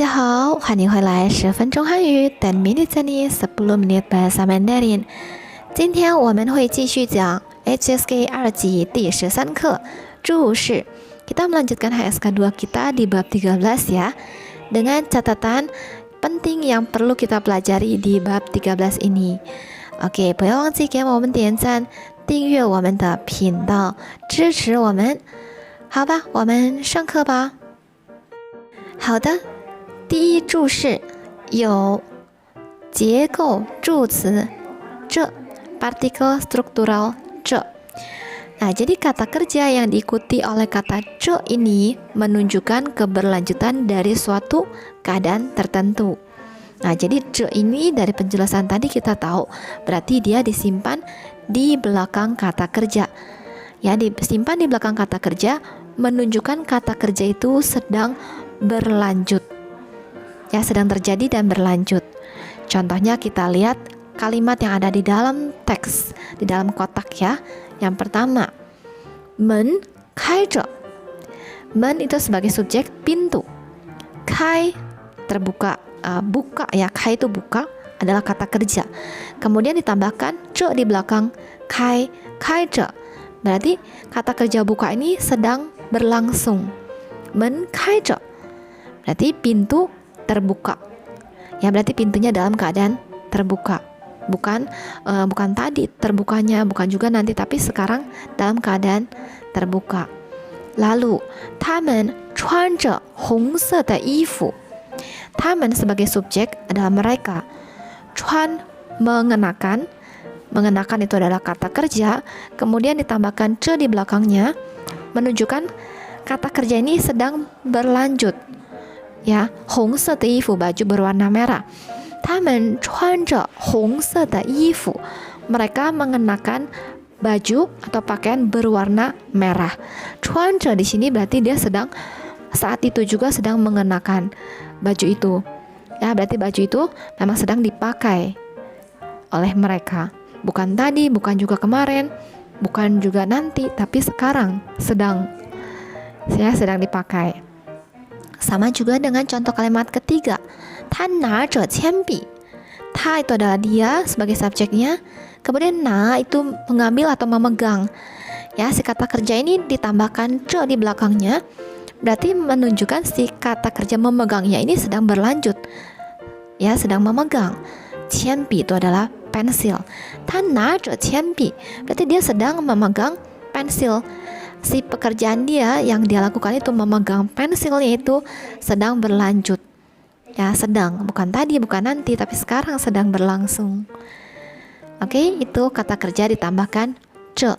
家好，欢迎回来10分钟汉语，等minute ini 10 menit bahasa Mandarin。今天我们会继续讲 HSK 2级第13课注释。Kita melanjutkan HSK 2 kita di bab 13 ya, dengan catatan penting yang perlu kita pelajari di bab 13 ini. OK， 不要忘记给我们点赞，订阅我们的频道，支持我们。好吧，我们上课吧。好的，第一注释有结构助词这 partikel struktural 这。Nah, jadi kata kerja yang diikuti oleh kata ce ini menunjukkan keberlanjutan dari suatu keadaan tertentu. Nah, jadi ce ini dari penjelasan tadi kita tahu berarti dia disimpan di belakang kata kerja. Ya, disimpan di belakang kata kerja menunjukkan kata kerja itu sedang berlanjut. Ya, sedang terjadi dan berlanjut. Contohnya kita lihat kalimat yang ada di dalam teks, di dalam kotak ya. Yang pertama, men khai zhe. Men itu sebagai subjek pintu. Khai terbuka, buka ya, khai itu buka adalah kata kerja. Kemudian ditambahkan zhe di belakang khai zhe. Berarti kata kerja buka ini sedang berlangsung. Men khai zhe. Berarti pintu terbuka. Ya, berarti pintunya dalam keadaan terbuka. Bukan tadi terbukanya, bukan juga nanti, tapi sekarang dalam keadaan terbuka. Lalu, 他们穿着红色的衣服. 他们 sebagai subjek adalah mereka. 穿 mengenakan. Mengenakan itu adalah kata kerja. Kemudian ditambahkan ce di belakangnya menunjukkan kata kerja ini sedang berlanjut. Ya, 红色的衣服 baju berwarna merah. 他们穿着红色的衣服. Mereka mengenakan baju atau pakaian berwarna merah. 穿着 di sini berarti dia sedang saat itu juga sedang mengenakan baju itu. Ya, berarti baju itu memang sedang dipakai oleh mereka. Bukan tadi, bukan juga kemarin, bukan juga nanti, tapi sekarang sedang dipakai. Sama juga dengan contoh kalimat ketiga. 他拿着铅笔. Ta itu adalah dia sebagai subjeknya. Kemudian na itu mengambil atau memegang. Ya, si kata kerja ini ditambahkan ce di belakangnya. Berarti menunjukkan si kata kerja memegangnya ini sedang berlanjut. Ya, sedang memegang. 铅笔 itu adalah pensil. 他拿着铅笔. Berarti dia sedang memegang pensil. Si pekerjaan dia yang dia lakukan itu memegang pensilnya itu sedang berlanjut. Ya, sedang, bukan tadi, bukan nanti, tapi sekarang sedang berlangsung. Oke, itu kata kerja ditambahkan ce.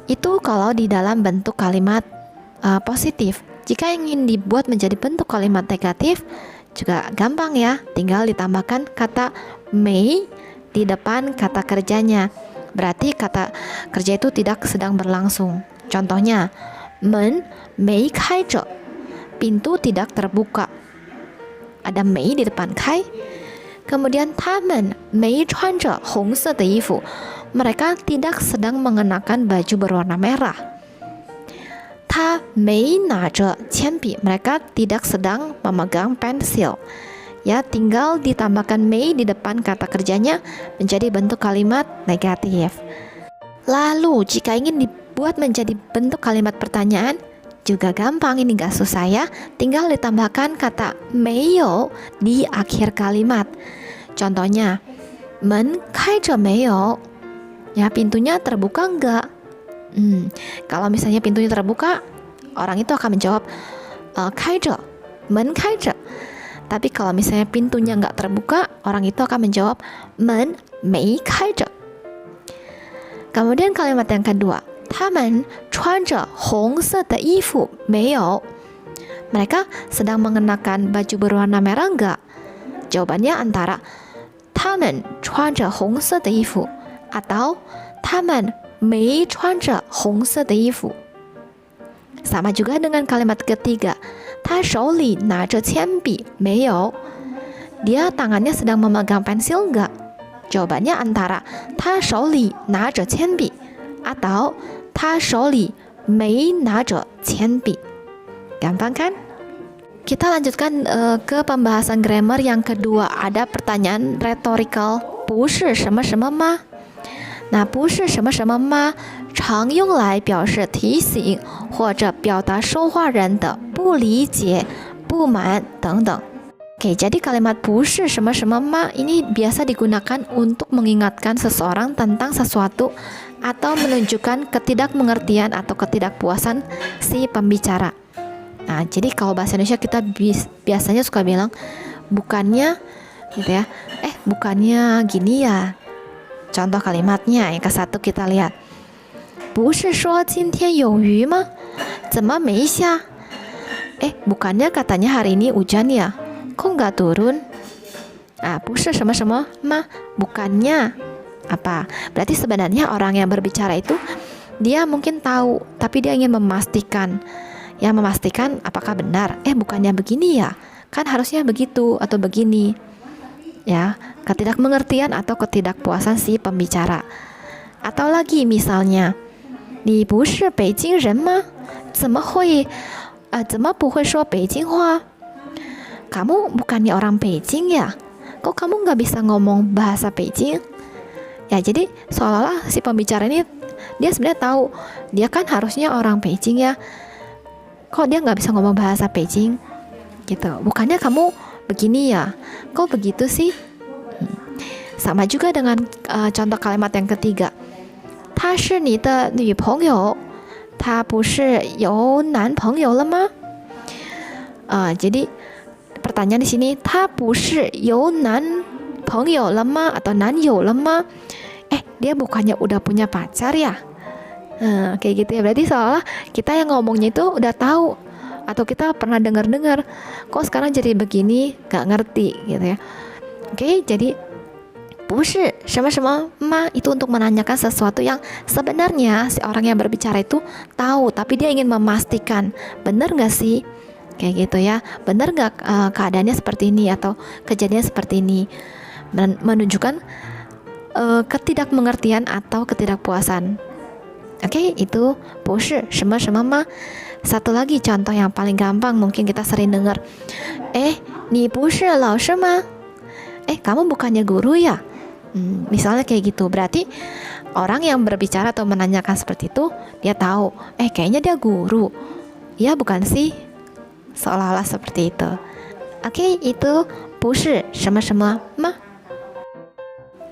Itu kalau di dalam bentuk kalimat positif. Jika ingin dibuat menjadi bentuk kalimat negatif juga gampang ya, tinggal ditambahkan kata mei di depan kata kerjanya. Berarti kata kerja itu tidak sedang berlangsung. Contohnya, men mei khai zhe. Pintu tidak terbuka. Ada mei di depan khai. Kemudian 他们没穿着红色的衣服. Mereka tidak sedang mengenakan baju berwarna merah. 他没拿着铅笔. Mereka tidak sedang memegang pensil. Ya, tinggal ditambahkan mei di depan kata kerjanya menjadi bentuk kalimat negatif. Lalu, jika ingin dibuat menjadi bentuk kalimat pertanyaan, juga gampang, ini gak susah ya. Tinggal ditambahkan kata 没有 di akhir kalimat. Contohnya, 门开着没有? Ya, pintunya terbuka enggak? Kalau misalnya pintunya terbuka, orang itu akan menjawab 开着, 门开着. Tapi kalau misalnya pintunya enggak terbuka, orang itu akan menjawab 门没开着. Kemudian kalimat yang kedua, 他们穿着红色的衣服没有? Mereka sedang mengenakan baju berwarna merah enggak? Jawabannya antara 他们穿着红色的衣服 atau 他们没穿着红色的衣服. Sama juga dengan kalimat ketiga, 他手里拿着铅笔没有? Dia tangannya sedang memegang pensil enggak? Jawabannya antara 他手里拿着铅笔 atau 他手里没拿着铅笔. Gampang kan? Kita lanjutkan ke pembahasan grammar yang kedua. Ada pertanyaan rhetorical, 不是什么什么吗？那不是什么什么吗常用来表示提醒或者表达说话人的不理解、不满等等。Oke, jadi kalimat 不是什么什么吗 ini biasa digunakan untuk mengingatkan seseorang tentang sesuatu atau menunjukkan ketidakmengertian atau ketidakpuasan si pembicara. Nah, jadi kalau bahasa Indonesia kita biasanya suka bilang bukannya gitu ya. Bukannya gini ya. Contoh kalimatnya yang ke satu kita lihat. 不是说今天有雨吗？怎么没下？bukannya katanya hari ini hujan ya? Kok nggak turun? 不是什么什么吗？ bukannya apa? Berarti sebenarnya orang yang berbicara itu dia mungkin tahu, tapi dia ingin memastikan. Ya, memastikan apakah benar. Bukannya begini ya? Kan harusnya begitu atau begini. Ya, ketidakmengertian atau ketidakpuasan si pembicara. Atau lagi misalnya, 你不是北京人吗？怎么不会说北京话？ Kamu bukannya orang Beijing ya? Kok kamu nggak bisa ngomong bahasa Beijing? Ya, jadi seolah-olah si pembicara ini dia sebenarnya tahu dia kan harusnya orang Beijing ya. Kok dia nggak bisa ngomong bahasa Beijing? Gitu. Bukannya kamu begini ya? Kok begitu sih? Sama juga dengan contoh kalimat yang ketiga. 她是你的女朋友，她不是有男朋友了吗？ Jadi pertanyaan di sini, 她不是有男朋友了吗 atau 男友了吗？ dia bukannya udah punya pacar ya? Kayak gitu ya. Berarti seolah kita yang ngomongnya itu udah tahu atau kita pernah dengar-dengar. Kok sekarang jadi begini? Gak ngerti gitu ya. Oke, jadi 不是什么什么吗 itu untuk menanyakan sesuatu yang sebenarnya si orang yang berbicara itu tahu, tapi dia ingin memastikan benar nggak sih, kayak gitu ya, benar nggak keadaannya seperti ini atau kejadian seperti ini, menunjukkan ketidakmengertian atau ketidakpuasan. Oke, itu 不是什么什么吗? Satu lagi contoh yang paling gampang mungkin kita sering dengar. 你不是老师吗? Kamu bukannya guru ya? Misalnya kayak gitu. Berarti orang yang berbicara atau menanyakan seperti itu, dia tahu, kayaknya dia guru. Ya bukan sih? Seolah-olah seperti itu. Oke, itu 不是什么什么吗?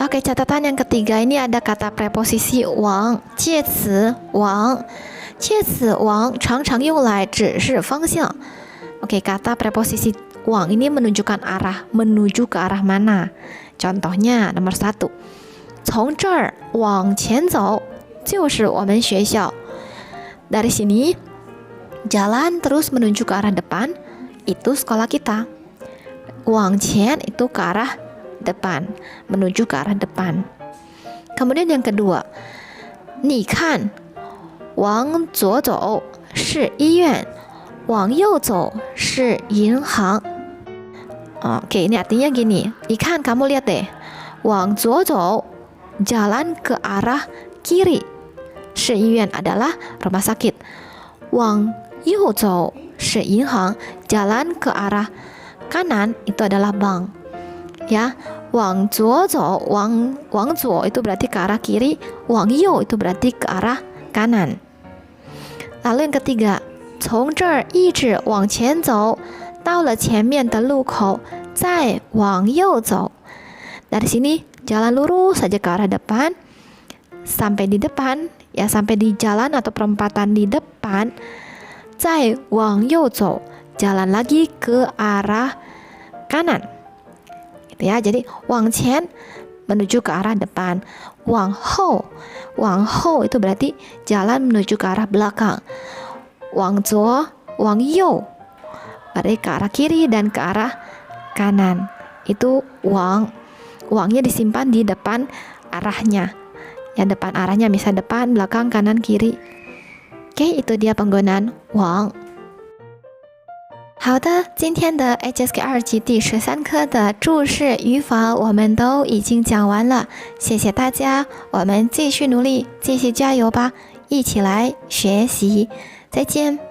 Oke, catatan yang ketiga ini ada kata preposisi 往, 介词往. 介词往常常用来指示方向. Oke, kata preposisi 往 ini menunjukkan arah, menuju ke arah mana. Contohnya nomor 1, 从这儿往前走就是我们学校. Dari sini jalan terus menuju ke arah depan, itu sekolah kita. 往前 itu ke arah depan, menuju ke arah depan. Kemudian yang kedua, 你看往左走是医院，往右走是银行. Oke, ini artinya gini. Ikan, kamu lihat deh. 往左走 jalan ke arah kiri. 是医院 adalah rumah sakit. 往右走是银行 jalan ke arah kanan itu adalah bank. Ya, 往左走 往左 itu berarti ke arah kiri, 往右 itu berarti ke arah kanan. Lalu yang ketiga, 从这儿一直往前走到了前面的路口再往右走. Dari sini jalan lurus saja ke arah depan, sampai di depan, ya sampai di jalan atau perempatan di depan, 再往右走 jalan lagi ke arah kanan. Gitu ya. Jadi 往前 menuju ke arah depan, 往后itu berarti jalan menuju ke arah belakang. 往左往右 berarti ke arah kiri dan ke arah kanan. Itu wangnya disimpan di depan arahnya. Ya, depan arahnya misalnya depan, belakang, kanan, kiri. Oke, itu dia penggunaan 往。好的，今天的 HSK 2级第13课的注释语法我们都已经讲完了，谢谢大家，我们继续努力，继续加油吧，一起来学习，再见。